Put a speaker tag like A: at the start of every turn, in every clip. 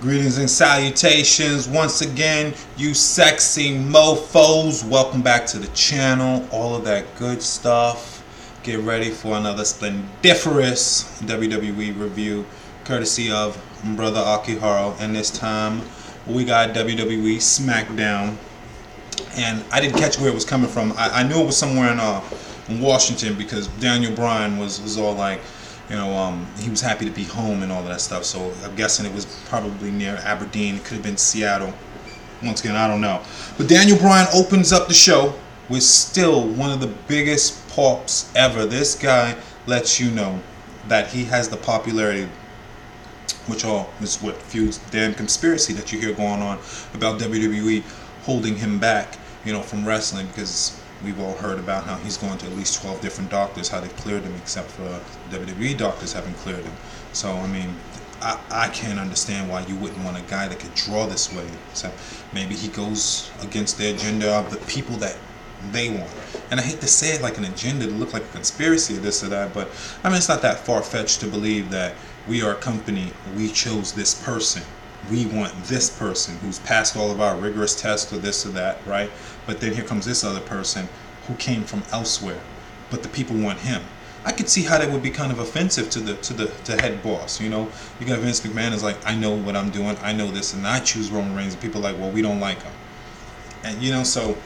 A: Greetings and salutations once again, you sexy mofos. Welcome back to the channel. All of that good stuff. Get ready for another splendiferous WWE review, courtesy of brother Akiharho. And this time we got WWE SmackDown. And I didn't catch where it was coming from. I knew it was somewhere in Washington, because Daniel Bryan was all like, you know, he was happy to be home and all of that stuff. So I'm guessing it was probably near Aberdeen. It could have been Seattle. Once again, I don't know. But Daniel Bryan opens up the show with still one of the biggest pops ever. This guy lets you know that he has the popularity, which all is what fuels the damn conspiracy that you hear going on about WWE holding him back, you know, from wrestling, because we've all heard about how he's going to at least 12 different doctors, how they've cleared him, except for WWE doctors haven't cleared him. So, I mean, I can't understand why you wouldn't want a guy that could draw this way. So maybe he goes against the agenda of the people that they want. And I hate to say it like an agenda to look like a conspiracy or this or that, but I mean, it's not that far-fetched to believe that we are a company, we chose this person. We want this person who's passed all of our rigorous tests or this or that, right? But then here comes this other person who came from elsewhere, but the people want him. I could see how that would be kind of offensive to the head boss. You know, you got Vince McMahon is like, I know what I'm doing, I know this, and I choose Roman Reigns, and people are like, well, we don't like him. And you know, so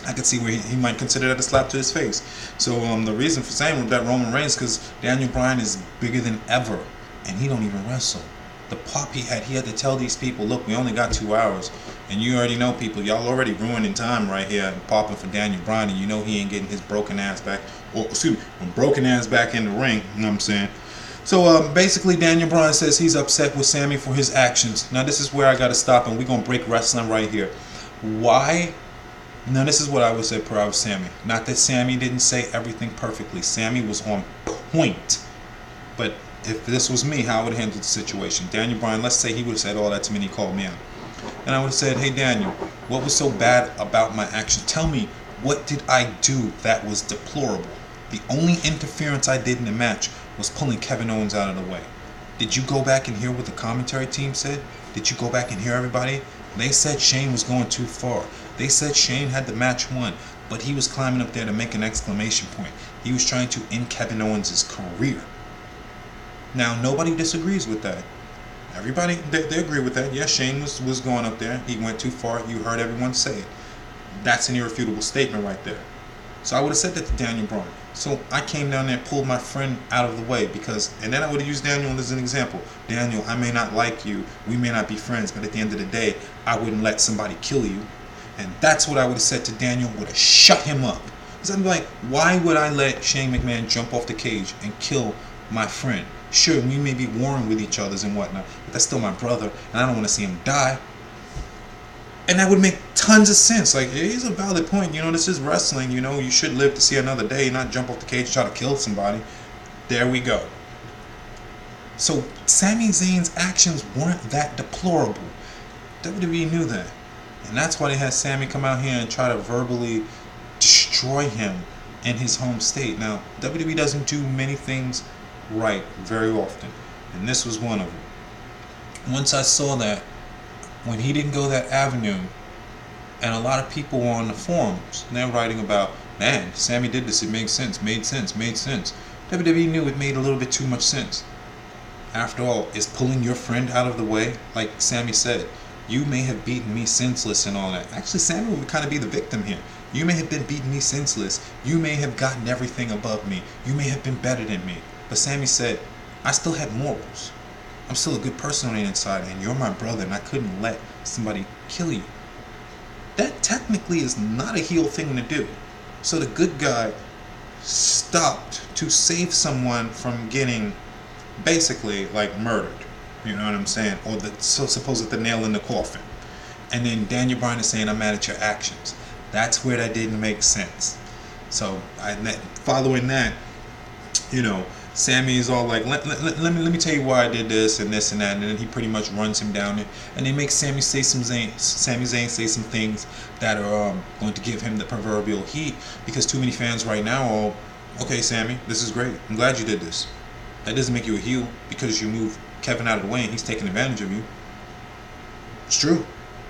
A: I could see where he might consider that a slap to his face. So the reason for saying that Roman Reigns, because Daniel Bryan is bigger than ever, and he don't even wrestle. The pop he had to tell these people, look, we only got 2 hours, and you already know, people, y'all already ruining time right here popping for Daniel Bryan, and you know he ain't getting his broken ass back, or excuse me, broken ass back in the ring, you know what I'm saying? So basically Daniel Bryan says he's upset with Sammy for his actions. Now this is where I gotta stop, and we're gonna break wrestling right here. Why? Now this is what I would say per hour Sammy. Not that Sammy didn't say everything perfectly. Sammy was on point, but if this was me, how I would have handled the situation. Daniel Bryan, let's say he would have said all that to me and he called me out. And I would have said, hey Daniel, what was so bad about my action? Tell me, what did I do that was deplorable? The only interference I did in the match was pulling Kevin Owens out of the way. Did you go back and hear what the commentary team said? Did you go back and hear everybody? They said Shane was going too far. They said Shane had the match won, but he was climbing up there to make an exclamation point. He was trying to end Kevin Owens' career. Now, nobody disagrees with that. Everybody, they agree with that. Yes, Shane was going up there. He went too far. You heard everyone say it. That's an irrefutable statement right there. So I would have said that to Daniel Bryan. So I came down there and pulled my friend out of the way, because, and then I would have used Daniel as an example. Daniel, I may not like you. We may not be friends, but at the end of the day, I wouldn't let somebody kill you. And that's what I would have said to Daniel, would have shut him up. Because I'd be like, why would I let Shane McMahon jump off the cage and kill my friend? Sure, we may be warring with each other and whatnot, but that's still my brother, and I don't want to see him die. And that would make tons of sense. Like, here's a valid point. You know, this is wrestling. You know, you should live to see another day, not jump off the cage and try to kill somebody. There we go. So Sami Zayn's actions weren't that deplorable. WWE knew that. And that's why they had Sami come out here and try to verbally destroy him in his home state. Now, WWE doesn't do many things right very often, and this was one of them. Once I saw that, when he didn't go that avenue, and a lot of people were on the forums, and they're writing about, man, Sammy did this, it made sense. WWE knew it made a little bit too much sense. After all, is pulling your friend out of the way, like Sammy said, you may have beaten me senseless and all that. Actually, Sammy would kind of be the victim here. You may have been beating me senseless. You may have gotten everything above me. You may have been better than me. But Sammy said, I still had morals. I'm still a good person on the inside, and you're my brother, and I couldn't let somebody kill you. That technically is not a heel thing to do. So the good guy stopped to save someone from getting basically like murdered. You know what I'm saying? Or supposed the nail in the coffin. And then Daniel Bryan is saying, I'm mad at your actions. That's where that didn't make sense. So following that, you know, Sammy is all like, let me tell you why I did this and this and that, and then he pretty much runs him down, and they make Sami Zayn say some things that are going to give him the proverbial heat, because too many fans right now are, okay, Sammy, this is great. I'm glad you did this. That doesn't make you a heel because you move Kevin out of the way and he's taking advantage of you. It's true.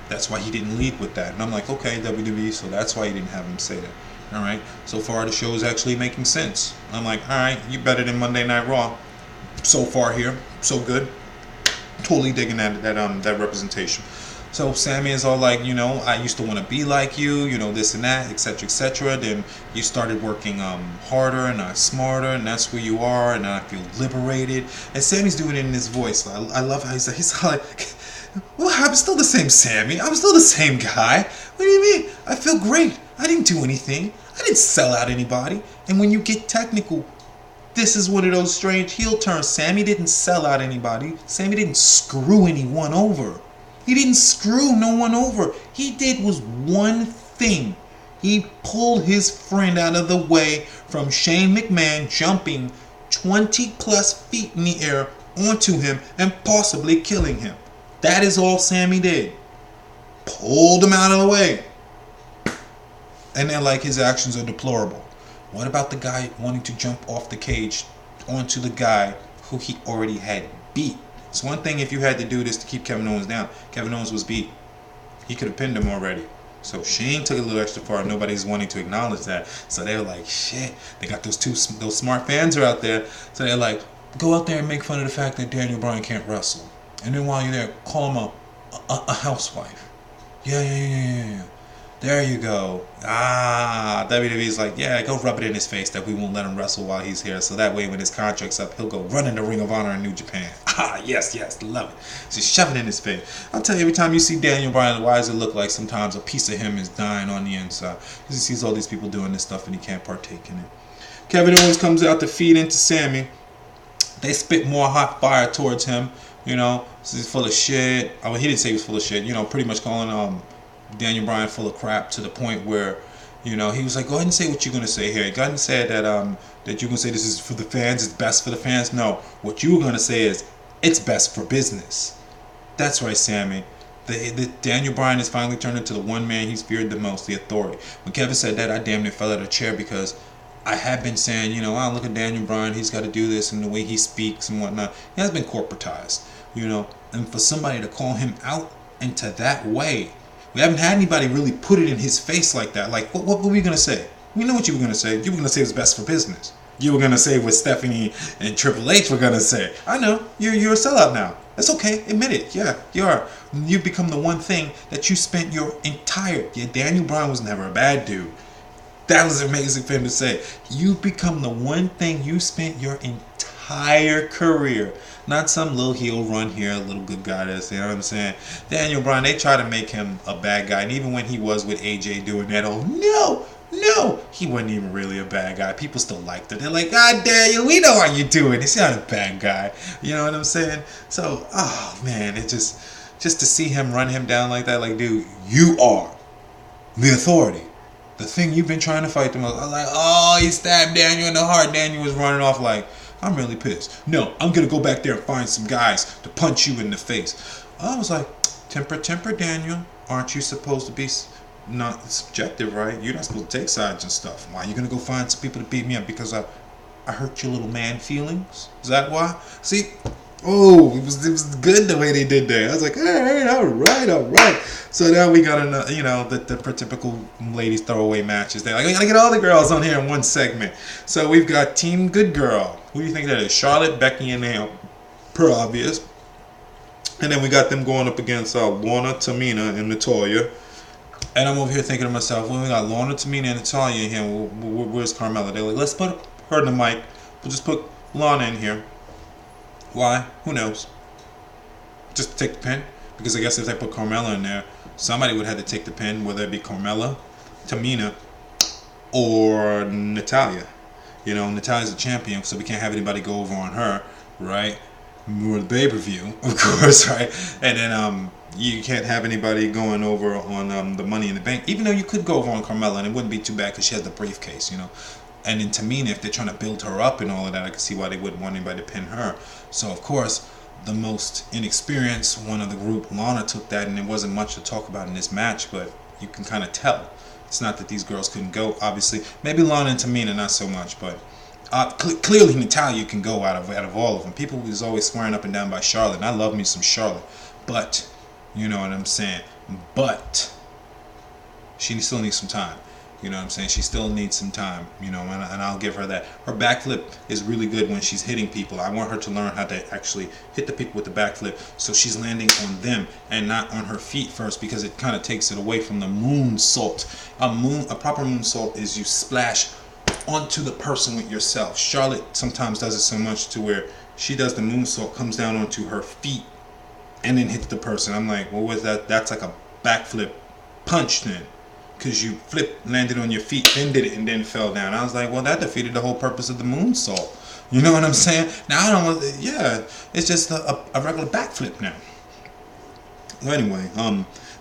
A: That's why he didn't lead with that. And I'm like, okay, WWE, so that's why you didn't have him say that. All right. So far, the show is actually making sense. I'm like, all right, you better than Monday Night Raw. So far here, so good. Totally digging that representation. So Sammy is all like, I used to want to be like you, this and that, etc., etc. Then you started working harder and smarter, and that's where you are, and I feel liberated. And Sammy's doing it in his voice. I love how he's like, well, I'm still the same Sammy. I'm still the same guy. What do you mean? I feel great. I didn't do anything. I didn't sell out anybody. And when you get technical, this is one of those strange heel turns. Sammy didn't sell out anybody. Sammy didn't screw anyone over. He didn't screw no one over. He did was one thing. He pulled his friend out of the way from Shane McMahon jumping 20 plus feet in the air onto him and possibly killing him. That is all Sammy did. Pulled him out of the way. And they're like, his actions are deplorable. What about the guy wanting to jump off the cage onto the guy who he already had beat? It's one thing if you had to do this to keep Kevin Owens down. Kevin Owens was beat. He could have pinned him already. So Shane took it a little extra far. Nobody's wanting to acknowledge that. So they were like, shit. They got those smart fans are out there. So they're like, go out there and make fun of the fact that Daniel Bryan can't wrestle. And then while you're there, call him a housewife. Yeah. There you go. WWE's like, yeah, go rub it in his face that we won't let him wrestle while he's here. So that way when his contract's up, he'll go run in the Ring of Honor in New Japan. Yes, love it. Just shove it in his face. I'll tell you, every time you see Daniel Bryan, why does it look like sometimes a piece of him is dying on the inside? Because he sees all these people doing this stuff and he can't partake in it. Kevin Owens comes out to feed into Sammy. They spit more hot fire towards him. He's full of shit. I mean, he didn't say he was full of shit. Pretty much calling Daniel Bryan full of crap to the point where, he was like, go ahead and say what you're going to say here. Go ahead and say that that you're going to say this is for the fans, it's best for the fans. No, what you were going to say is, it's best for business. That's right, Sammy. The Daniel Bryan has finally turned into the one man he's feared the most, the authority. When Kevin said that, I damn near fell out of the chair because I have been saying, look at Daniel Bryan, he's got to do this and the way he speaks and whatnot. He has been corporatized, and for somebody to call him out into that way, we haven't had anybody really put it in his face like that. Like, what were we going to say? We know what you were going to say. You were going to say it was best for business. You were going to say what Stephanie and Triple H were going to say. I know. You're a sellout now. That's okay. Admit it. Yeah, you are. You've become the one thing that you spent your entire... Yeah, Daniel Bryan was never a bad dude. That was amazing for him to say. You've become the one thing you spent your entire career. Not some little heel run here, a little good guy that's, you know what I'm saying? Daniel Bryan, they try to make him a bad guy. And even when he was with AJ doing that, no, he wasn't even really a bad guy. People still liked it. They're like, God, Daniel, we know how you're doing. He's not a bad guy. You know what I'm saying? So, oh, man, it just to see him run him down like that, like, dude, you are the authority. The thing you've been trying to fight the most. I was like, oh, he stabbed Daniel in the heart. Daniel was running off like, I'm really pissed. No, I'm going to go back there and find some guys to punch you in the face. I was like, temper, Daniel. Aren't you supposed to be not subjective, right? You're not supposed to take sides and stuff. Why are you going to go find some people to beat me up? Because I hurt your little man feelings? Is that why? See? Oh, it was good the way they did that. I was like, all right. So now we got another, the typical ladies throwaway matches. They're like, we gotta get all the girls on here in one segment. So we've got Team Good Girl. Who do you think that is? Charlotte, Becky, and Naomi. Per obvious. And then we got them going up against Lorna, Tamina, and Natalya. And I'm over here thinking to myself, well, we got Lorna, Tamina, and Natalya in here. Where's Carmella? They're like, let's put her in the mic. We'll just put Lorna in here. Why? Who knows? Just to take the pin? Because I guess if they put Carmella in there, somebody would have to take the pin, whether it be Carmella, Tamina, or Natalya. Natalya's the champion, so we can't have anybody go over on her, right? More the pay-per-view, of course, right? And then you can't have anybody going over on the Money in the Bank, even though you could go over on Carmella, and it wouldn't be too bad because she has the briefcase, And then Tamina, if they're trying to build her up and all of that, I can see why they wouldn't want anybody to pin her. So, of course, the most inexperienced one of the group, Lana, took that, and there wasn't much to talk about in this match, but you can kind of tell. It's not that these girls couldn't go, obviously. Maybe Lana and Tamina, not so much, but clearly Natalya can go out of all of them. People was always swearing up and down by Charlotte, and I love me some Charlotte. But You know what I'm saying? But she still needs some time. You know what I'm saying? She still needs some time, you know, and I'll give her that. Her backflip is really good when she's hitting people. I want her to learn how to actually hit the people with the backflip so she's landing on them and not on her feet first, because it kind of takes it away from the moonsault. A proper moonsault is you splash onto the person with yourself. Charlotte sometimes does it so much to where she does the moonsault, comes down onto her feet, and then hits the person. I'm like, what was that? That's like a backflip punch then. Because you landed on your feet, then did it, and then fell down. I was like, well, that defeated the whole purpose of the moonsault. You know what I'm saying? Now I don't want, yeah, it's just a regular backflip now. Anyway,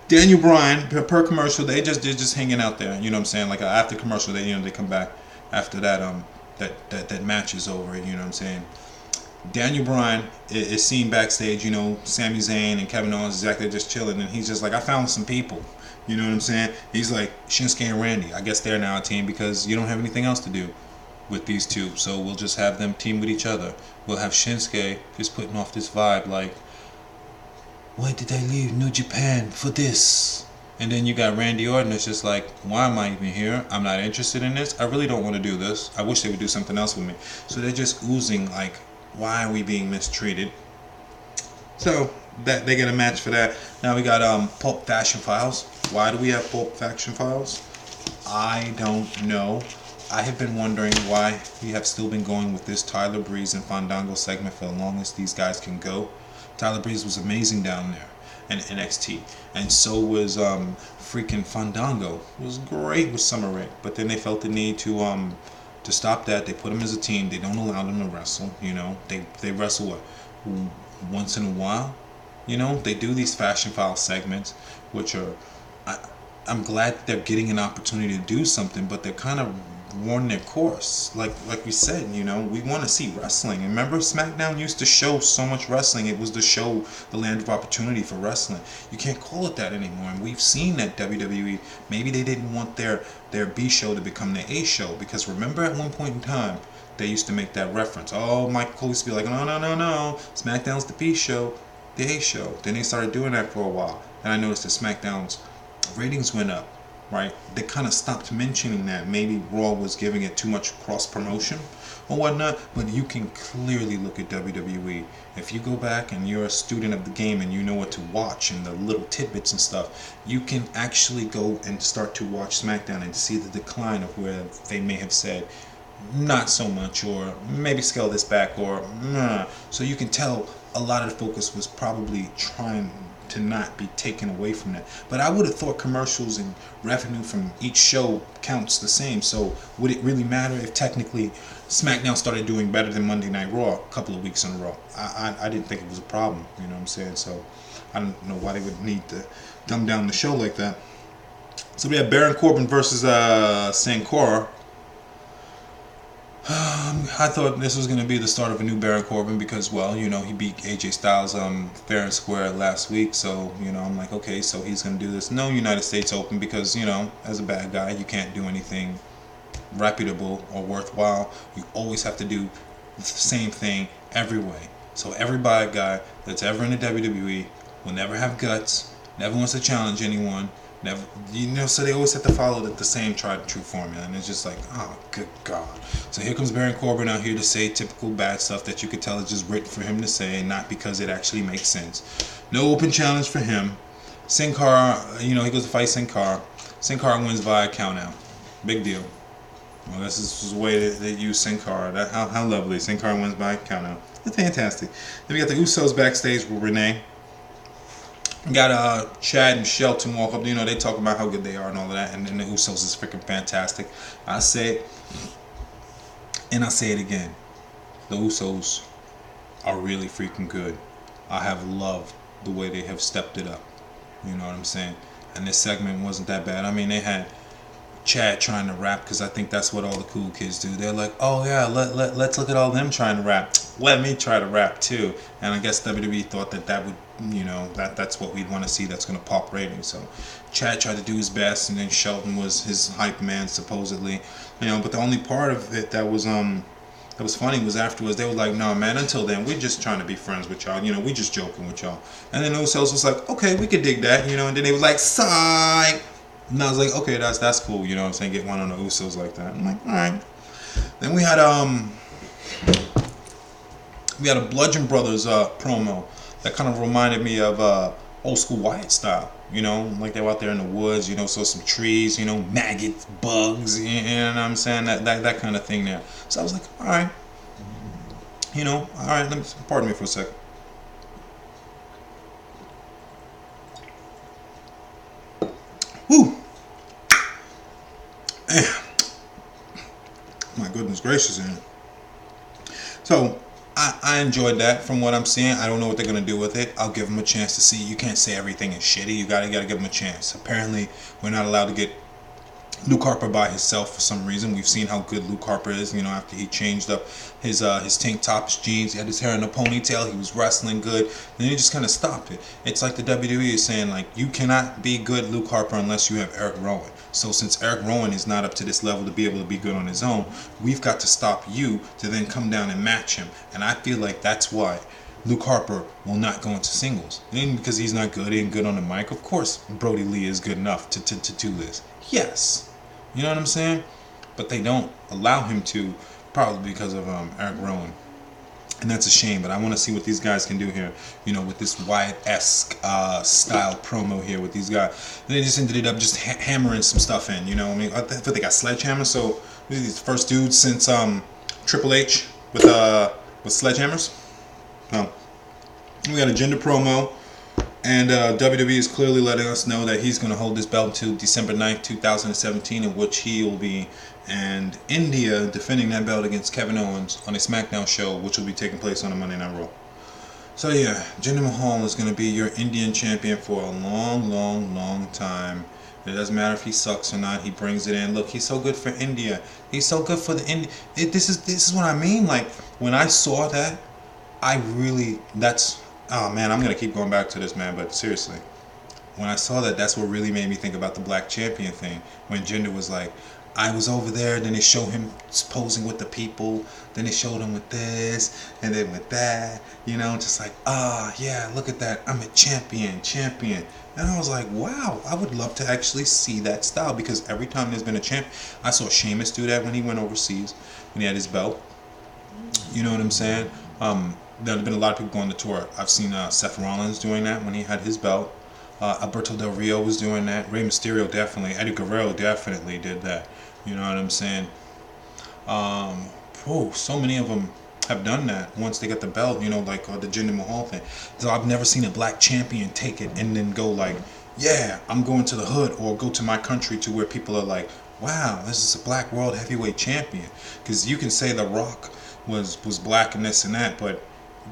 A: Daniel Bryan, per commercial, they're just hanging out there. You know what I'm saying? Like after commercial, they come back after that that match is over. You know what I'm saying? Daniel Bryan is seen backstage. You know, Sami Zayn and Kevin Owens exactly just chilling, and he's just like, I found some people. You know what I'm saying? He's like, Shinsuke and Randy, I guess they're now a team because you don't have anything else to do with these two. So we'll just have them team with each other. We'll have Shinsuke just putting off this vibe like, why did I leave New Japan for this? And then you got Randy Orton that's just like, why am I even here? I'm not interested in this. I really don't want to do this. I wish they would do something else with me. So they're just oozing like, why are we being mistreated? So that they get a match for that. Now we got Pulp Fashion Files. Why do we have Pulp Fashion Files? I don't know. I have been wondering why we have still been going with this Tyler Breeze and Fandango segment for the longest these guys can go. Tyler Breeze was amazing down there in NXT, and so was freaking Fandango. It was great with Summer Rae, but then they felt the need to stop that. They put them as a team. They don't allow them to wrestle. You know, they wrestle what, once in a while. You know, they do these Fashion File segments, which are, I'm glad they're getting an opportunity to do something, but they're kind of worn their course. Like we said, you know, we want to see wrestling. And remember, SmackDown used to show so much wrestling. It was the show, the land of opportunity for wrestling. You can't call it that anymore. And we've seen that WWE, maybe they didn't want their B show to become the A show, because remember at one point in time, they used to make that reference. Oh, Michael Cole used to be like, no, SmackDown's the B show, the A show. Then they started doing that for a while, and I noticed that SmackDown's ratings went up, right? They kind of stopped mentioning that. Maybe Raw was giving it too much cross promotion or whatnot, but you can clearly look at WWE. If you go back and you're a student of the game and you know what to watch and the little tidbits and stuff, you can actually go and start to watch SmackDown and see the decline of where they may have said not so much, or maybe scale this back, or nah. So you can tell a lot of the focus was probably trying to not be taken away from that. But I would have thought commercials and revenue from each show counts the same. So would it really matter if technically SmackDown started doing better than Monday Night Raw a couple of weeks in a row? I didn't think it was a problem, you know what I'm saying? So I don't know why they would need to dumb down the show like that. So we have Baron Corbin versus Sin Cara. I thought this was going to be the start of a new Baron Corbin because, well, you know, he beat AJ Styles fair and square last week. So, you know, I'm like, okay, so he's going to do this. No United States Open because, you know, as a bad guy, you can't do anything reputable or worthwhile. You always have to do the same thing every way. So every bad guy that's ever in the WWE will never have guts, never wants to challenge anyone. Never, you know, so they always have to follow the same tried and true formula, and it's just like, oh, good God. So here comes Baron Corbin out here to say typical bad stuff that you could tell is just written for him to say, not because it actually makes sense. No open challenge for him. Sin Cara, you know, he goes to fight Sin Cara. Sin Cara wins via countout. Big deal. Well, this is the way they use Sin Cara. How lovely. Sin Cara wins by countout. That's fantastic. Then we got the Usos backstage with Renee. Got Chad and Shelton walk up. You know, they talk about how good they are and all of that. And then the Usos is freaking fantastic. I say it, and I say it again. The Usos are really freaking good. I have loved the way they have stepped it up. You know what I'm saying? And this segment wasn't that bad. I mean, they had Chad trying to rap because I think that's what all the cool kids do. They're like, oh yeah, let's look at all them trying to rap. Let me try to rap too. And I guess WWE thought that would, you know, that's what we'd want to see. That's going to pop ratings. So Chad tried to do his best, and then Shelton was his hype man supposedly. You know, but the only part of it that was that was funny was afterwards they were like, "No, man. Until then, we're just trying to be friends with y'all. You know, we just joking with y'all." And then the Usos was like, "Okay, we could dig that." You know, and then they was like, "Psych." And I was like, "Okay, that's cool." You know what I'm saying? Get one on the Usos like that. I'm like, all right. Then we had a Bludgeon Brothers promo that kind of reminded me of old school Wyatt style. You know, like they were out there in the woods, you know, saw some trees, you know, maggots, bugs, you know what I'm saying? That kind of thing there. So I was like, all right. You know, all right, pardon me for a second. Whew. My goodness gracious. So, I enjoyed that from what I'm seeing. I don't know what they're going to do with it. I'll give them a chance to see. You can't say everything is shitty. You gotta give them a chance. Apparently, we're not allowed to get Luke Harper by himself for some reason. We've seen how good Luke Harper is, you know, after he changed up his tank top, his jeans, he had his hair in a ponytail, he was wrestling good, then he just kind of stopped it. It's like the WWE is saying, like, you cannot be good Luke Harper unless you have Eric Rowan. So since Eric Rowan is not up to this level to be able to be good on his own, we've got to stop you to then come down and match him. And I feel like that's why Luke Harper will not go into singles. It ain't because he's not good, he ain't good on the mic. Of course, Brody Lee is good enough to do this. Yes. You know what I'm saying? But they don't allow him to, probably because of Eric Rowan. And that's a shame, but I want to see what these guys can do here, you know, with this Wyatt-esque style promo here with these guys. And they just ended up just hammering some stuff in, you know what I mean? I thought they got sledgehammers, so these first dudes since Triple H with sledgehammers. We got a gender promo, and WWE is clearly letting us know that he's going to hold this belt until December 9th, 2017, in which he will be and India defending that belt against Kevin Owens on a SmackDown show, which will be taking place on a Monday Night Raw. So yeah, Jinder Mahal is going to be your Indian champion for a long, long, long time. It doesn't matter if he sucks or not. He brings it in. Look, he's so good for India. He's so good for the India. This is what I mean. Like, when I saw that, oh man, I'm going to keep going back to this, man, but seriously. When I saw that, that's what really made me think about the black champion thing. When Jinder was like, I was over there, then they show him posing with the people, then they showed him with this, and then with that, you know, just like, yeah, look at that, I'm a champion. And I was like, wow, I would love to actually see that style, because every time there's been a champ, I saw Sheamus do that when he went overseas, when he had his belt, you know what I'm saying? There have been a lot of people going to tour. I've seen Seth Rollins doing that when he had his belt. Alberto Del Rio was doing that. Rey Mysterio definitely. Eddie Guerrero definitely did that. You know what I'm saying? So many of them have done that once they get the belt, you know, like the Jinder Mahal thing. So I've never seen a black champion take it and then go like, yeah, I'm going to the hood or go to my country to where people are like, wow, this is a black world heavyweight champion. Because you can say The Rock was black and this and that, but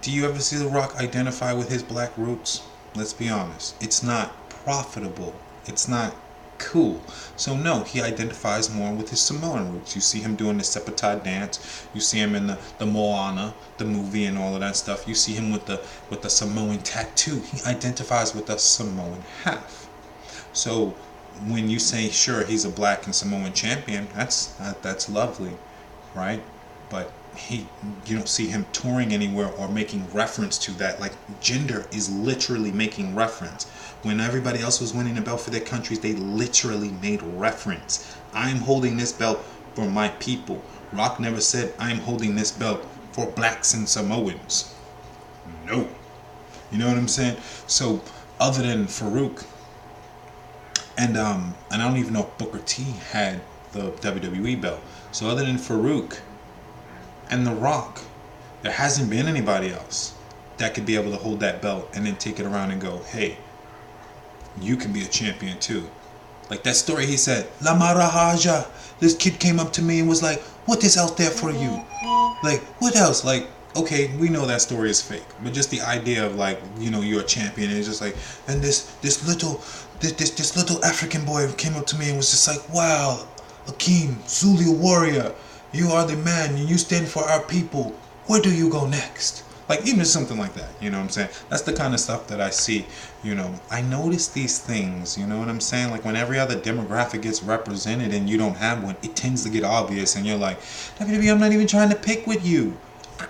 A: do you ever see The Rock identify with his black roots? Let's be honest. It's not profitable. It's not cool. So no, he identifies more with his Samoan roots. You see him doing the Sepatai dance. You see him in the Moana, the movie, and all of that stuff. You see him with the Samoan tattoo. He identifies with the Samoan half. So when you say, sure, he's a black and Samoan champion, that's lovely, right? But you don't see him touring anywhere or making reference to that. Like, Jinder is literally making reference. When everybody else was winning the belt for their countries, they literally made reference. I'm holding this belt for my people. Rock never said, I'm holding this belt for blacks and Samoans. No. You know what I'm saying? So, other than Farouk, and I don't even know if Booker T had the WWE belt. So other than Farouk and The Rock, there hasn't been anybody else that could be able to hold that belt and then take it around and go, hey, you can be a champion too. Like that story he said, La Marahaja, this kid came up to me and was like, what is out there for you? Like, what else? Like, okay, we know that story is fake, but just the idea of, like, you know, you're a champion, and it's just like, and this little African boy came up to me and was just like, wow, Akeem, Zulu warrior, you are the man, and you stand for our people. Where do you go next? Like even something like that, you know what I'm saying? That's the kind of stuff that I see, you know. I notice these things, you know what I'm saying? Like when every other demographic gets represented and you don't have one, it tends to get obvious and you're like, WWE, I'm not even trying to pick with you.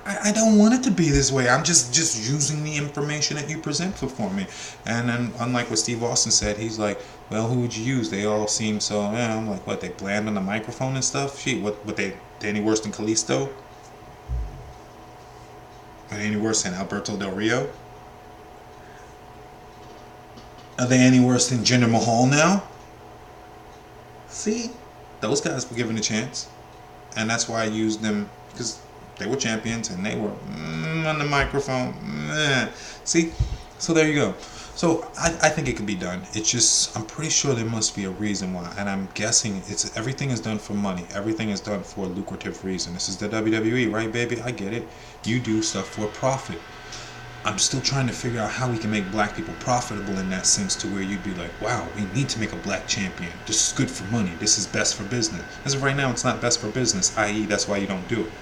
A: I don't want it to be this way. I'm just using the information that you present for me. And then unlike what Steve Austin said, he's like, well, who would you use? They all seem so, yeah. I'm like, what, they bland on the microphone and stuff? Shit, what they any worse than Kalisto? Are they any worse than Alberto Del Rio? Are they any worse than Jinder Mahal now? See? Those guys were given a chance. And that's why I used them, because they were champions and they were on the microphone. See? So there you go. So I think it could be done. It's just, I'm pretty sure there must be a reason why. And I'm guessing it's everything is done for money. Everything is done for a lucrative reason. This is the WWE, right, baby? I get it. You do stuff for profit. I'm still trying to figure out how we can make black people profitable in that sense, to where you'd be like, wow, we need to make a black champion. This is good for money. This is best for business. As of right now, it's not best for business, i.e. that's why you don't do it.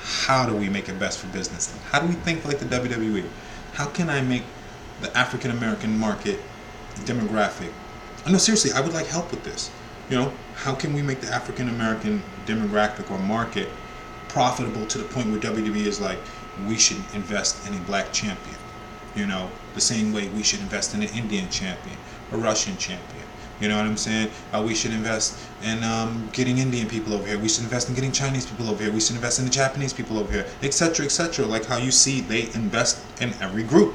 A: How do we make it best for business? How do we think like the WWE? How can I make the African American market demographic? No, seriously, I would like help with this. You know, how can we make the African American demographic or market profitable to the point where WWE is like, we should invest in a black champion? You know, the same way we should invest in an Indian champion, a Russian champion. You know what I'm saying? We should invest in getting Indian people over here. We should invest in getting Chinese people over here. We should invest in the Japanese people over here, etc., etc. Like how you see they invest in every group.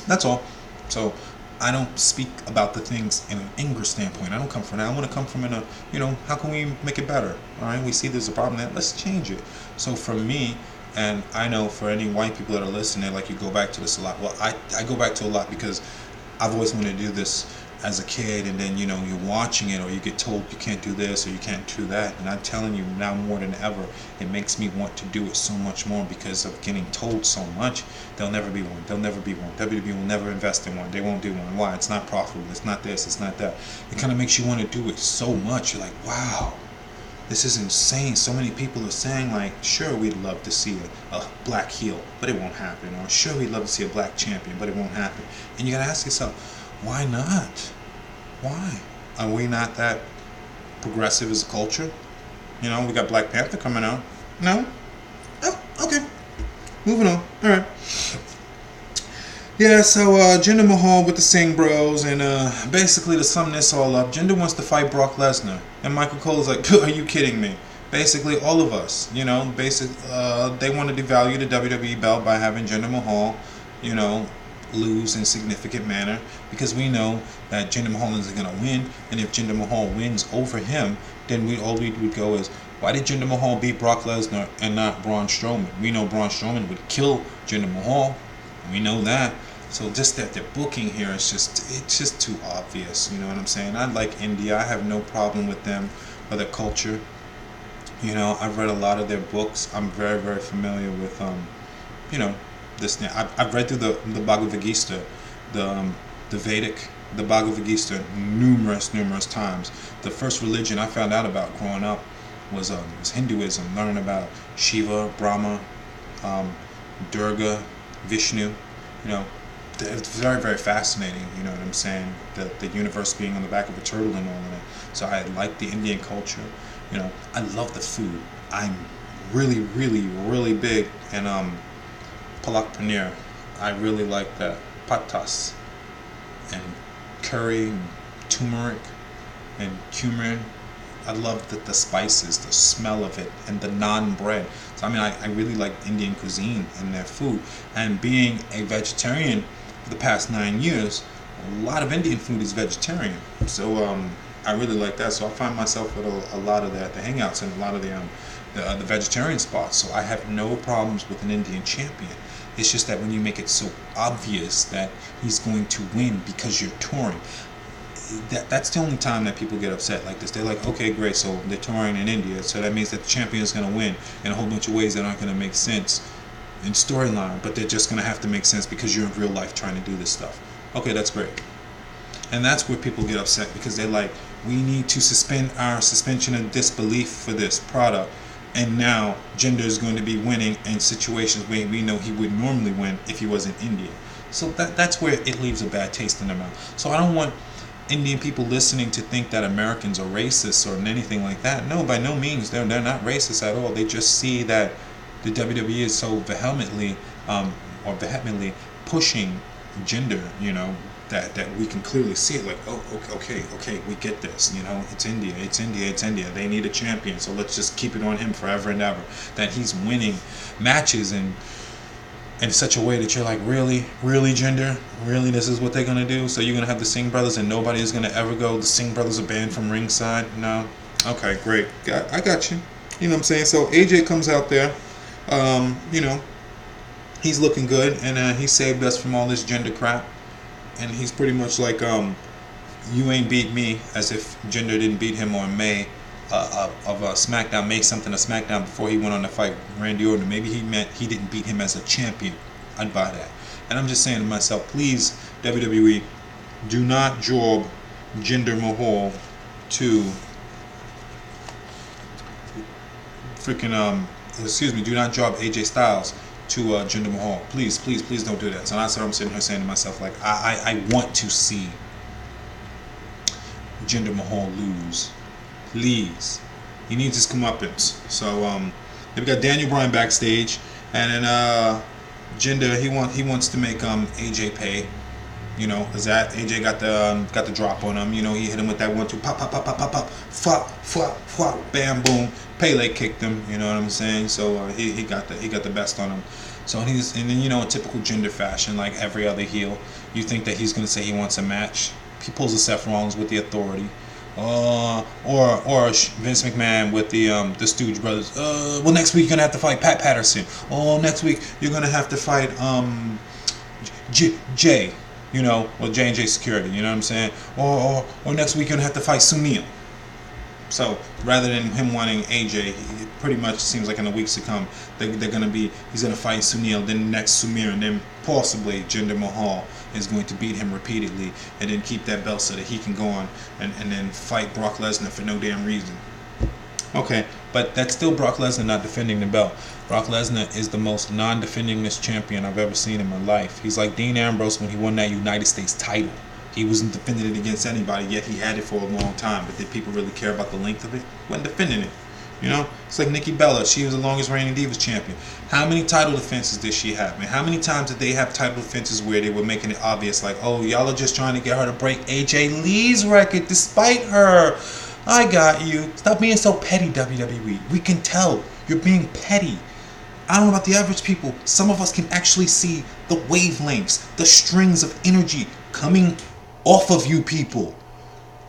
A: That's all. So I don't speak about the things in an anger standpoint. I don't come from that. I want to come from in a, you know, how can we make it better? All right, we see there's a problem there. Let's change it. So for me, and I know for any white people that are listening, like you go back to this a lot. Well, I go back to a lot because I've always wanted to do this as a kid, and then, you know, you're watching it or you get told you can't do this or you can't do that, and I'm telling you now more than ever, it makes me want to do it so much more because of getting told so much. There'll never be one. There'll never be one. WWE will never invest in one. They won't do one. Why? It's not profitable. It's not this. It's not that. It kind of makes you want to do it so much. You're like, wow, this is insane. So many people are saying like, sure, we'd love to see a black heel, but it won't happen. Or sure, we'd love to see a black champion, but it won't happen. And you gotta ask yourself, why not? Why? Are we not that progressive as a culture? You know, we got Black Panther coming out. No? Oh, okay. Moving on. Alright. Yeah, so Jinder Mahal with the Singh Bros, and basically to sum this all up, Jinder wants to fight Brock Lesnar. And Michael Cole's like, are you kidding me? Basically, all of us, you know, they want to devalue the WWE belt by having Jinder Mahal, you know, lose in significant manner, because we know that Jinder Mahal isn't going to win, and if Jinder Mahal wins over him, then all we would go is, why did Jinder Mahal beat Brock Lesnar and not Braun Strowman? We know Braun Strowman would kill Jinder Mahal. We know that. So just that they're booking here, it's just too obvious. You know what I'm saying? I like India. I have no problem with them or their culture. You know, I've read a lot of their books. I'm very, very familiar with, you know, this. I've read through the Bhagavad Gita, the Vedic, the Bhagavad Gita numerous times. The first religion I found out about growing up was Hinduism. Learning about Shiva, Brahma, Durga, Vishnu. You know, it's very, very fascinating. You know what I'm saying? The universe being on the back of a turtle and all of that. So I like the Indian culture. You know, I love the food. I'm really, really, really big in palak paneer. I really like that. Patas and curry and turmeric and cumin. I love the spices, the smell of it, and the naan bread. So I mean, I really like Indian cuisine and their food. And being a vegetarian for the past 9 years, a lot of Indian food is vegetarian. So I really like that. So I find myself at a lot of the hangouts and a lot of the vegetarian spots. So I have no problems with an Indian champion. It's just that when you make it so obvious that he's going to win because you're touring, that's the only time that people get upset like this. They're like, okay, great, so they're touring in India, so that means that the champion is going to win in a whole bunch of ways that aren't going to make sense in storyline, but they're just going to have to make sense because you're in real life trying to do this stuff. Okay, that's great. And that's where people get upset, because they're like, we need to suspend our suspension of disbelief for this product. And now Jinder is going to be winning in situations where we know he would normally win if he was in India. So that's where it leaves a bad taste in their mouth. So I don't want Indian people listening to think that Americans are racist or anything like that. No, by no means. They're not racist at all. They just see that the WWE is so vehemently pushing Jinder, that we can clearly see it. Like, oh, okay, we get this. It's India. They need a champion, so let's just keep it on him forever and ever. That he's winning matches in such a way that you're like, really, Jinder? Really, this is what they're gonna do? So you're gonna have the Singh brothers, and nobody is gonna ever go, the Singh brothers are banned from ringside? No. Okay, great. I got you. You know what I'm saying? So AJ comes out there. He's looking good, and he saved us from all this Jinder crap. And he's pretty much like, you ain't beat me, as if Jinder didn't beat him on May of SmackDown, May something of SmackDown before he went on to fight Randy Orton. Maybe he meant he didn't beat him as a champion. I'd buy that. And I'm just saying to myself, please, WWE, do not job Jinder Mahal to do not job AJ Styles to Jinder Mahal. Please don't do that. So that's what I'm sitting here saying to myself, like, I want to see Jinder Mahal lose. Please. He needs his comeuppance. So we got Daniel Bryan backstage, and then Jinder, he wants to make AJ pay. Cause that AJ got the drop on him. He hit him with that 1-2, pop, flop, bam, boom. Pele kicked him. You know what I'm saying? So he got the best on him. So and then in typical Jinder fashion, like every other heel, you think that he's gonna say he wants a match. He pulls a Seth Rollins with the Authority, or Vince McMahon with the Stooge Brothers. Well, next week you're gonna have to fight Pat Patterson. Oh, next week you're gonna have to fight Jay. Or J&J Security. You know what I'm saying? Or next week you're gonna have to fight Sunil. So rather than him wanting AJ, it pretty much seems like in the weeks to come, he's gonna fight Sunil, then next Sumir, and then possibly Jinder Mahal is going to beat him repeatedly, and then keep that belt so that he can go on and then fight Brock Lesnar for no damn reason. Okay, but that's still Brock Lesnar not defending the belt. Brock Lesnar is the most non-defendingest champion I've ever seen in my life. He's like Dean Ambrose when he won that United States title. He wasn't defending it against anybody, yet he had it for a long time. But did people really care about the length of it? Wasn't defending it. It's like Nikki Bella. She was the longest reigning Divas champion. How many title defenses did she have, man? How many times did they have title defenses where they were making it obvious, like, oh, y'all are just trying to get her to break AJ Lee's record despite her. I got you. Stop being so petty, WWE. We can tell you're being petty. I don't know about the average people. Some of us can actually see the wavelengths, the strings of energy coming off of you people.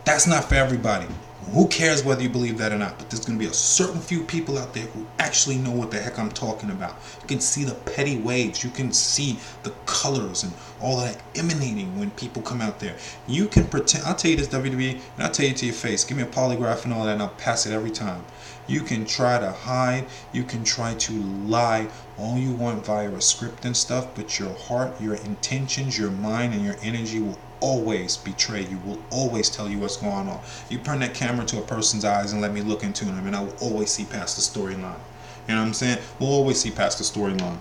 A: That's not for everybody. Who cares whether you believe that or not? But there's going to be a certain few people out there who actually know what the heck I'm talking about. You can see the petty waves. You can see the colors and all of that emanating when people come out there. You can pretend. I'll tell you this, WWE, and I'll tell you to your face. Give me a polygraph and all that, and I'll pass it every time. You can try to hide. You can try to lie all you want via a script and stuff, but your heart, your intentions, your mind, and your energy will always betray you, will always tell you what's going on. You turn that camera to a person's eyes and let me look into them, and I will always see past the storyline. You know what I'm saying? We'll always see past the storyline.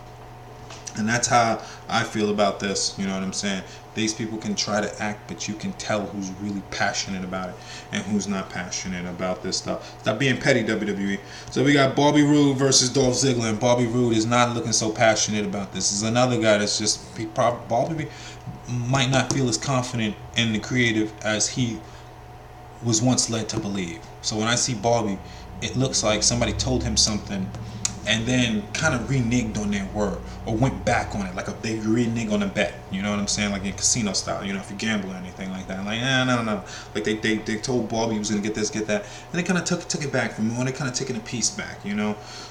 A: And that's how I feel about this. You know what I'm saying? These people can try to act, but you can tell who's really passionate about it and who's not passionate about this stuff. Stop being petty, WWE. So we got Bobby Roode versus Dolph Ziggler, and Bobby Roode is not looking so passionate about this. This is another guy that's just, Bobby might not feel as confident in the creative as he was once led to believe. So when I see Bobby, it looks like somebody told him something and then kind of reneged on their word or went back on it, like they renege on a bet. You know what I'm saying? Like in casino style, if you gamble or anything like that. Like, no. Like they told Bobby he was going to get this, get that. And they kind of took it back from him. They kind of taking a piece back,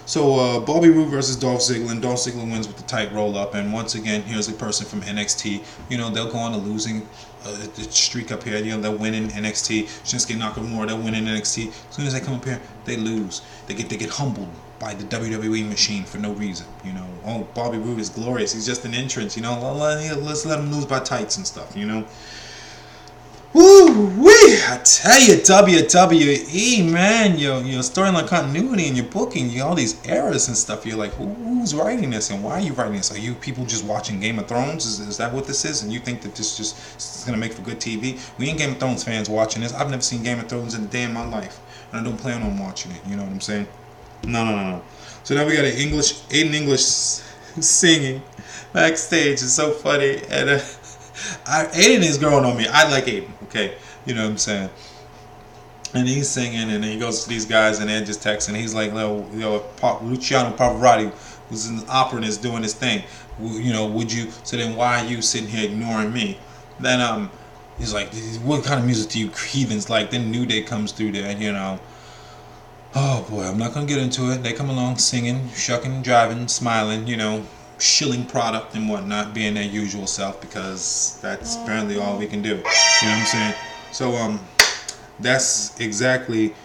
A: So Bobby Roode versus Dolph Ziggler, and Dolph Ziggler wins with the tight roll up. And once again, here's a person from NXT. They'll go on a losing the streak up here. They'll win in NXT. Shinsuke Nakamura, they'll win in NXT. As soon as they come up here, they lose. They get humbled by the WWE machine for no reason. Oh, Bobby Roode is glorious. He's just an entrance. Let's let him lose by tights and stuff. Woo wee! I tell you, WWE, man, your storyline continuity and your booking, you all these errors and stuff. You're like, who's writing this and why are you writing this? Are you people just watching Game of Thrones? Is that what this is? And you think that this is gonna make for good TV? We ain't Game of Thrones fans watching this. I've never seen Game of Thrones in a day in my life, and I don't plan on watching it. You know what I'm saying? No. So now we got Aiden English singing backstage. It's so funny, and Aiden is growing on me. I like Aiden. Okay, you know what I'm saying? And he's singing, and then he goes to these guys, and they're just texting. He's like, Luciano Pavarotti, who's an opera and is doing his thing. You know, would you? So then, why are you sitting here ignoring me? Then he's like, what kind of music do you heathens like? Then New Day comes through there, you know. Oh boy, I'm not gonna get into it. They come along singing, shucking, driving, smiling, you know, shilling product and whatnot, being their usual self, because that's apparently all we can do. You know what I'm saying? So that's exactly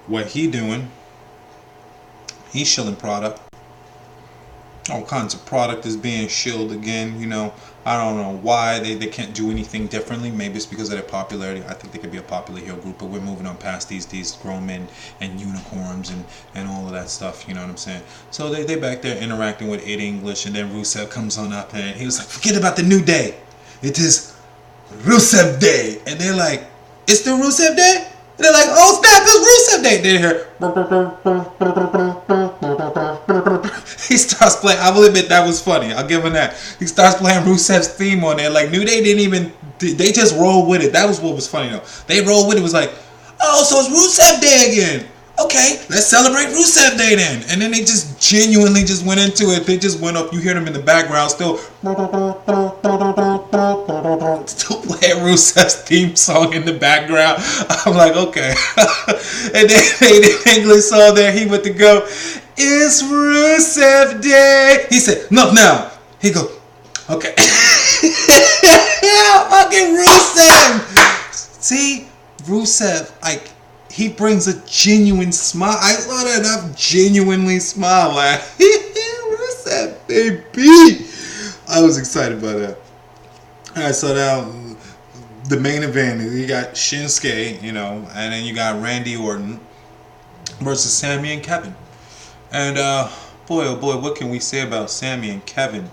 A: what he doing. He's shilling product. All kinds of product is being shilled again, you know. I don't know why they can't do anything differently. Maybe it's because of their popularity. I think they could be a popular heel group, but we're moving on past these grown men and unicorns and all of that stuff, you know what I'm saying? So they back there interacting with Aiden English, and then Rusev comes on up and he was like, forget about the New Day. It is Rusev Day. And they're like, it's the Rusev Day? And they're like, oh snap, it's Rusev Day. They hear he starts playing. I will admit that was funny. I'll give him that. He starts playing Rusev's theme on there. Like New Day didn't even. They just rolled with it. That was what was funny though. They rolled with it. It was like, oh, so it's Rusev Day again. Okay, let's celebrate Rusev Day then. And then they just genuinely just went into it. They just went up. You hear them in the background still playing Rusev's theme song in the background. I'm like, okay. And then Aiden English saw there. He went to go, it's Rusev Day. He said, enough now. He go, okay. Yeah, fucking Rusev. See, Rusev, like, he brings a genuine smile. I saw that enough genuinely smile. Like, Rusev, baby. I was excited about that. Alright, so now the main event, you got Shinsuke, you know, and then you got Randy Orton versus Sammy and Kevin. And boy, oh boy, what can we say about Sammy and Kevin?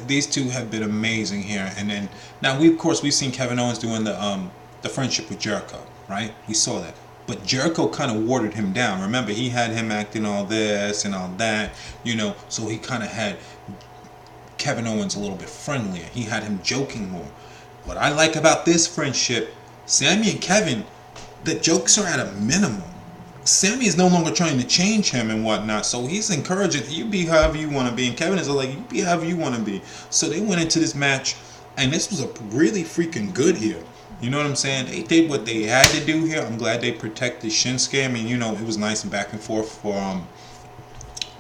A: These two have been amazing here. And then now we've seen Kevin Owens doing the friendship with Jericho, right? We saw that. But Jericho kind of watered him down. Remember, he had him acting all this and all that, you know, so he kind of had Kevin Owens a little bit friendlier. He had him joking more. What I like about this friendship, Sammy and Kevin, the jokes are at a minimum. Sammy is no longer trying to change him and whatnot, so he's encouraging, you be however you want to be, and Kevin is like, you be however you want to be. So they went into this match, and this was a really freaking good here. You know what I'm saying? They did what they had to do here. I'm glad they protected Shinsuke. I mean, you know, it was nice and back and forth for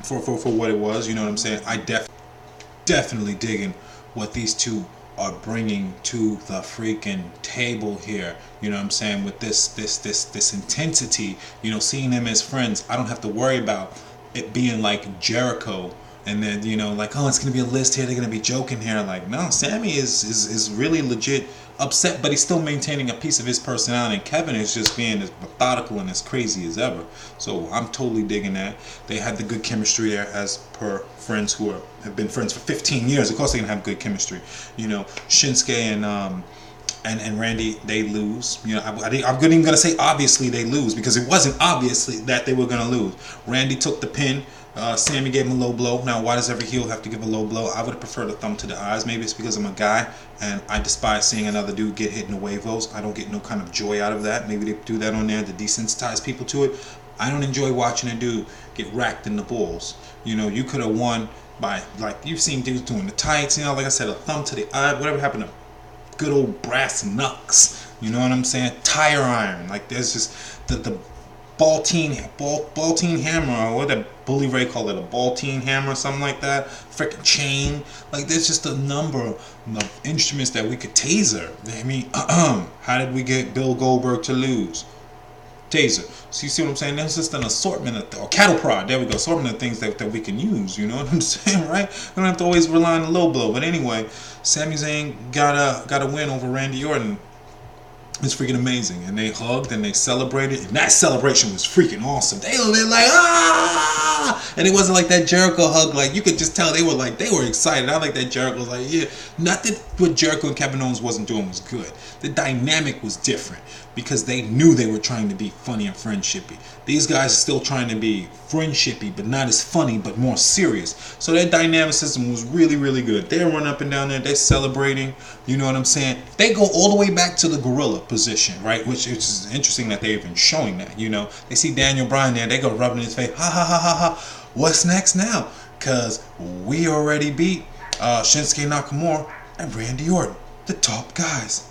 A: what it was. You know what I'm saying? I definitely digging what these two are bringing to the freaking table here. You know what I'm saying? With this intensity. You know, seeing them as friends. I don't have to worry about it being like Jericho. And then, you know, like, oh, it's going to be a list here. They're going to be joking here. Like, no, Sammy is really legit upset, but he's still maintaining a piece of his personality. And Kevin is just being as methodical and as crazy as ever. So I'm totally digging that. They had the good chemistry there, as per friends who have been friends for 15 years. Of course they're going to have good chemistry. You know, Shinsuke and Randy, they lose. You know, I'm even going to say obviously they lose, because it wasn't obviously that they were going to lose. Randy took the pin. Sammy gave him a low blow. Now, why does every heel have to give a low blow? I would have preferred a thumb to the eyes. Maybe it's because I'm a guy and I despise seeing another dude get hit in the huevos. I don't get no kind of joy out of that. Maybe they do that on there to desensitize people to it. I don't enjoy watching a dude get racked in the balls. You know, you could have won by, like, you've seen dudes doing the tights, you know, like I said, a thumb to the eye. Whatever happened to good old brass knucks? You know what I'm saying? Tire iron. Like, there's just the ball-teen hammer, or what did Bully Ray call it, a ball-teen hammer or something like that, freaking chain. Like, there's just a number of instruments that we could taser. I mean, how did we get Bill Goldberg to lose? Taser. So you see what I'm saying? There's just an assortment of, or cattle prod, there we go, assortment of things that we can use, you know what I'm saying, right? We don't have to always rely on the low blow. But anyway, Sami Zayn got a win over Randy Orton. It's freaking amazing, and they hugged and they celebrated, and that celebration was freaking awesome. They were like, ah, and it wasn't like that Jericho hug. Like, you could just tell they were excited. I like that Jericho was like, yeah. Not that what Jericho and Kevin Owens wasn't doing was good. The dynamic was different because they knew they were trying to be funny and friendshipy. These guys are still trying to be friendshipy, but not as funny, but more serious. So that dynamicism was really, really good. They're running up and down there, they're celebrating. You know what I'm saying? They go all the way back to the gorilla position, right? Which is interesting that they're even showing that. You know, they see Daniel Bryan there, they go rubbing his face. Ha ha ha ha ha. What's next now? Because we already beat Shinsuke Nakamura and Randy Orton, the top guys.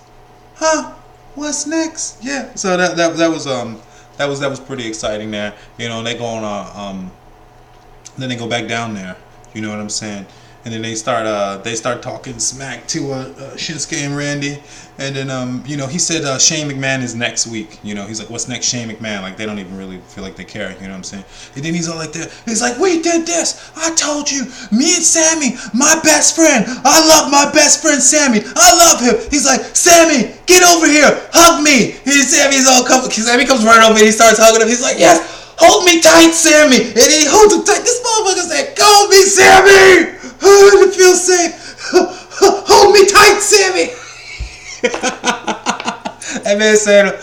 A: Huh? What's next? Yeah. So that was pretty exciting there. You know, they go on then they go back down there. You know what I'm saying? And then they start talking smack to Shinsuke and Randy. And then you know, he said Shane McMahon is next week. You know, he's like, what's next, Shane McMahon? Like, they don't even really feel like they care. You know what I'm saying? And then he's all like that. He's like, we did this. I told you. Me and Sammy, my best friend. I love my best friend Sammy. I love him. He's like, Sammy, get over here. Hug me. Sammy comes right over and he starts hugging him. He's like, yes, hold me tight, Sammy. And he holds him tight. This motherfucker said, go me, Sammy. Oh, it feels safe. Hold me tight, Sammy. That man said,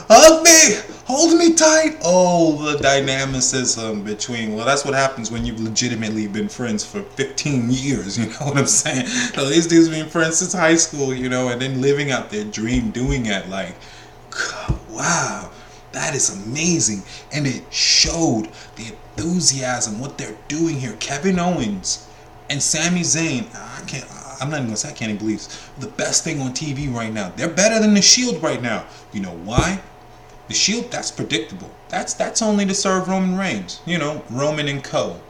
A: hug me, hold me tight. Oh, the dynamicism between, well, that's what happens when you've legitimately been friends for 15 years, you know what I'm saying? So these dudes been friends since high school, you know, and then living out their dream, doing it, like, wow, that is amazing. And it showed the enthusiasm, what they're doing here. Kevin Owens and Sami Zayn, I'm not even gonna say I can't even believe this, the best thing on TV right now. They're better than the Shield right now. You know why? The Shield, that's predictable. That's only to serve Roman Reigns. You know, Roman and co.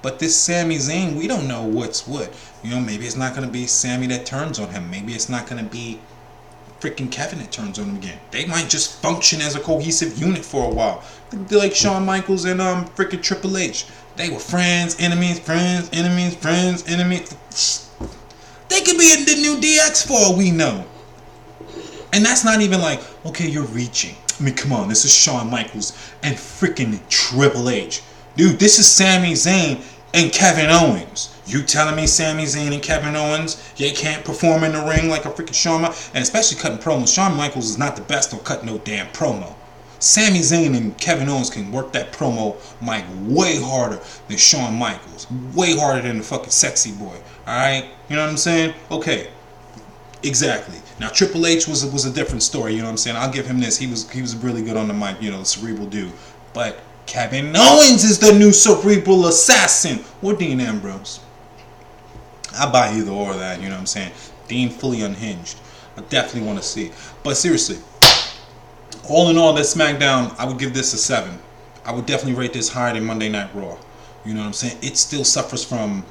A: But this Sami Zayn, we don't know what's what. You know, maybe it's not gonna be Sami that turns on him. Maybe it's not gonna be freaking Kevin that turns on him again. They might just function as a cohesive unit for a while. They're like Shawn Michaels and freaking Triple H. They were friends, enemies, friends, enemies, friends, enemies. They could be in the new DX for all we know. And that's not even like, okay, you're reaching. I mean, come on, this is Shawn Michaels and freaking Triple H. Dude, this is Sami Zayn and Kevin Owens. You telling me Sami Zayn and Kevin Owens, they can't perform in the ring like a freaking Shawn Michaels? And especially cutting promos. Shawn Michaels is not the best on cutting no damn promo. Sami Zayn and Kevin Owens can work that promo mic way harder than Shawn Michaels. Way harder than the fucking sexy boy. Alright? You know what I'm saying? Okay. Exactly. Now Triple H was a different story, you know what I'm saying? I'll give him this. He was really good on the mic, you know, the cerebral dude. But Kevin Owens is the new cerebral assassin. Or Dean Ambrose. I buy either or of that, you know what I'm saying? Dean fully unhinged. I definitely want to see. But seriously, all in all, that SmackDown, I would give this a 7. I would definitely rate this higher than Monday Night Raw. You know what I'm saying? It still suffers from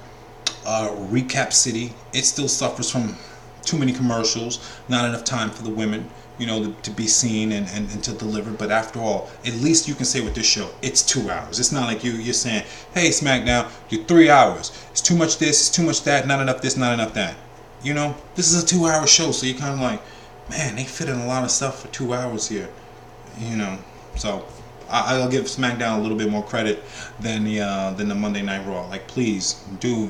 A: recap city. It still suffers from too many commercials, not enough time for the women, you know, to be seen and to deliver. But after all, at least you can say with this show, it's 2 hours. It's not like you're saying, hey, SmackDown, you're 3 hours. It's too much this, it's too much that, not enough this, not enough that. You know, this is a 2-hour show, so you're kind of like, man, they fit in a lot of stuff for 2 hours here. You know, so I'll give SmackDown a little bit more credit than the Monday Night Raw. Like, please do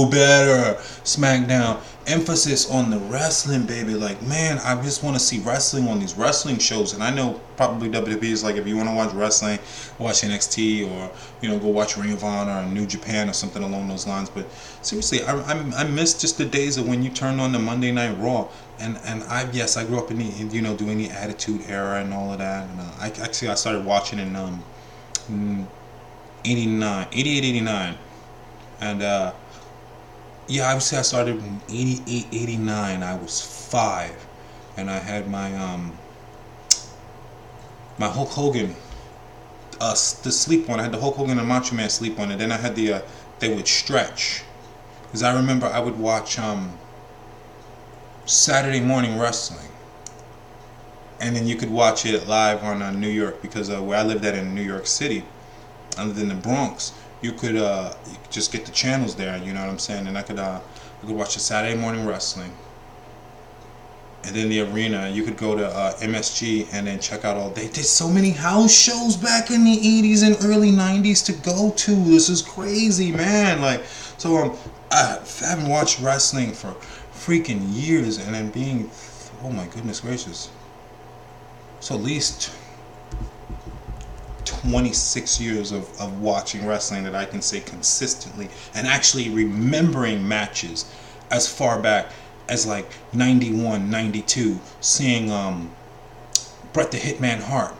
A: better, SmackDown. Emphasis on the wrestling, baby. Like, man, I just want to see wrestling on these wrestling shows. And I know probably WWE is like, if you want to watch wrestling, watch NXT, or, you know, go watch Ring of Honor or New Japan or something along those lines. But seriously, I miss just the days of when you turned on the Monday Night Raw. And I grew up in the, you know, doing the Attitude Era and all of that. And I started watching in 88, 89. And yeah, I would say I started in 88, 89. I was 5, and I had my my Hulk Hogan the sleep one. I had the Hulk Hogan and Macho Man sleep one, and then I had the they would stretch, because I remember I would watch Saturday morning wrestling, and then you could watch it live on New York, because where I lived at in New York City, I lived in the Bronx. You could just get the channels there, you know what I'm saying, and I could watch the Saturday morning wrestling, and then the arena. You could go to MSG and then check out all. They did so many house shows back in the 80s and early 90s to go to. This is crazy, man. Like, so I haven't watched wrestling for freaking years, and then being, oh my goodness gracious, so at least 26 years of watching wrestling that I can say consistently, and actually remembering matches as far back as like 91, 92, seeing Bret the Hitman Hart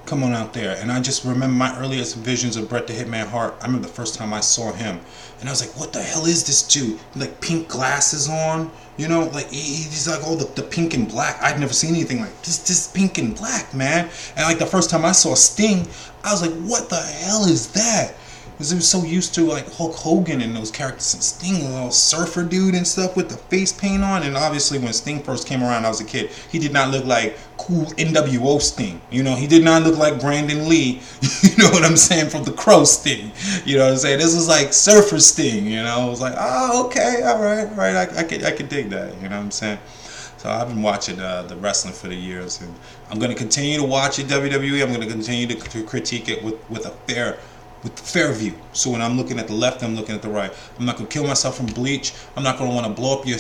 A: come on out there. And I just remember my earliest visions of Bret the Hitman Hart. I remember the first time I saw him, and I was like, what the hell is this dude? Like pink glasses on, you know, like he's like all the pink and black. I'd never seen anything like this pink and black, man. And like the first time I saw Sting, I was like, what the hell is that? Because I was so used to like Hulk Hogan and those characters, and Sting, a little surfer dude and stuff with the face paint on. And obviously when Sting first came around, I was a kid, he did not look like cool NWO Sting. You know, he did not look like Brandon Lee, you know what I'm saying, from the Crow Sting. You know what I'm saying? This was like surfer Sting, you know. I was like, oh, okay, all right, I could dig that, you know what I'm saying? So I've been watching the wrestling for the years, and I'm going to continue to watch it, WWE. I'm going to continue to critique it with a fair view. So when I'm looking at the left, I'm looking at the right. I'm not going to kill myself from bleach. I'm not going to want to blow up your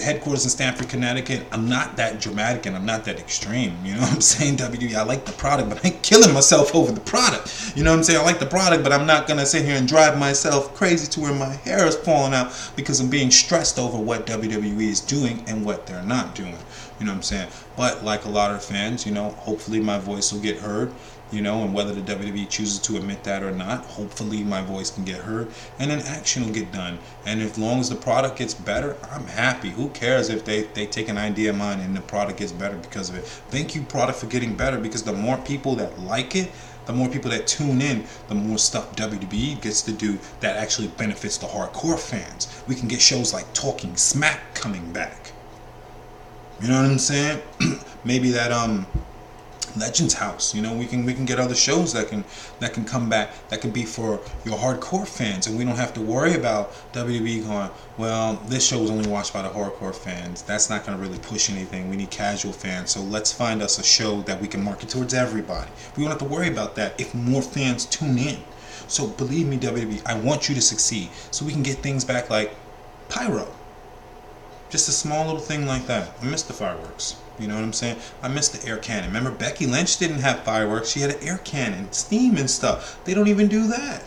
A: headquarters in Stamford, Connecticut. I'm not that dramatic, and I'm not that extreme. You know what I'm saying? WWE, I like the product, but I ain't killing myself over the product. You know what I'm saying? I like the product, but I'm not going to sit here and drive myself crazy to where my hair is falling out because I'm being stressed over what WWE is doing and what they're not doing. You know what I'm saying? But like a lot of fans, you know, hopefully my voice will get heard. You know, and whether the WWE chooses to admit that or not, hopefully my voice can get heard, and then action will get done. And as long as the product gets better, I'm happy. Who cares if they take an idea of mine and the product gets better because of it? Thank you, product, for getting better, because the more people that like it, the more people that tune in, the more stuff WWE gets to do that actually benefits the hardcore fans. We can get shows like Talking Smack coming back. You know what I'm saying? Maybe that Legends House, you know, we can get other shows that can come back, that can be for your hardcore fans, and we don't have to worry about WWE going, well, this show was only watched by the hardcore fans. That's not going to really push anything. We need casual fans, so let's find us a show that we can market towards everybody. We don't have to worry about that if more fans tune in. So believe me, WWE, I want you to succeed, so we can get things back like Pyro. Just a small little thing like that. I miss the fireworks. You know what I'm saying? I miss the air cannon. Remember, Becky Lynch didn't have fireworks. She had an air cannon, steam and stuff. They don't even do that.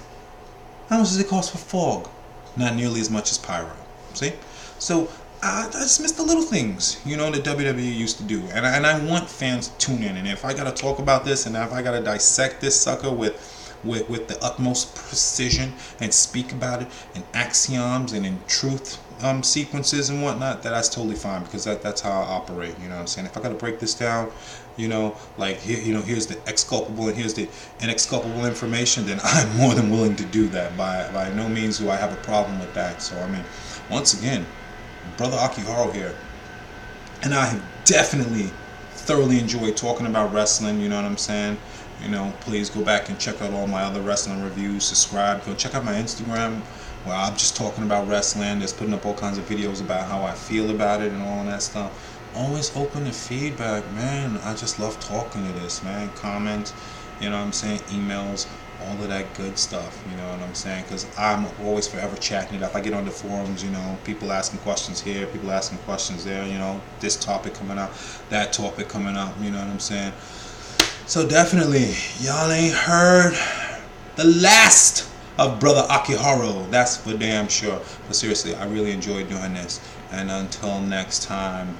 A: How much does it cost for fog? Not nearly as much as pyro. See? So I just miss the little things, you know, that WWE used to do. And I want fans to tune in. And if I got to talk about this, and if I got to dissect this sucker with the utmost precision and speak about it in axioms and in truth sequences and whatnot, that's totally fine, because that's how I operate. You know what I'm saying? If I gotta break this down, you know, like here, you know, here's the exculpable and here's the inexculpable information, then I'm more than willing to do that. By no means do I have a problem with that. So I mean, once again, brother Akiharho here, and I have definitely thoroughly enjoyed talking about wrestling. You know what I'm saying? You know, please go back and check out all my other wrestling reviews. Subscribe. Go check out my Instagram, where I'm just talking about wrestling, just putting up all kinds of videos about how I feel about it and all that stuff. Always open to feedback, man. I just love talking to this, man. Comments, you know what I'm saying, emails, all of that good stuff, you know what I'm saying? Because I'm always forever chatting it up. I get on the forums, you know, people asking questions here, people asking questions there, you know, this topic coming up, that topic coming up, you know what I'm saying? So definitely, y'all ain't heard the last of brother Akiharho, that's for damn sure. But seriously, I really enjoyed doing this. And until next time,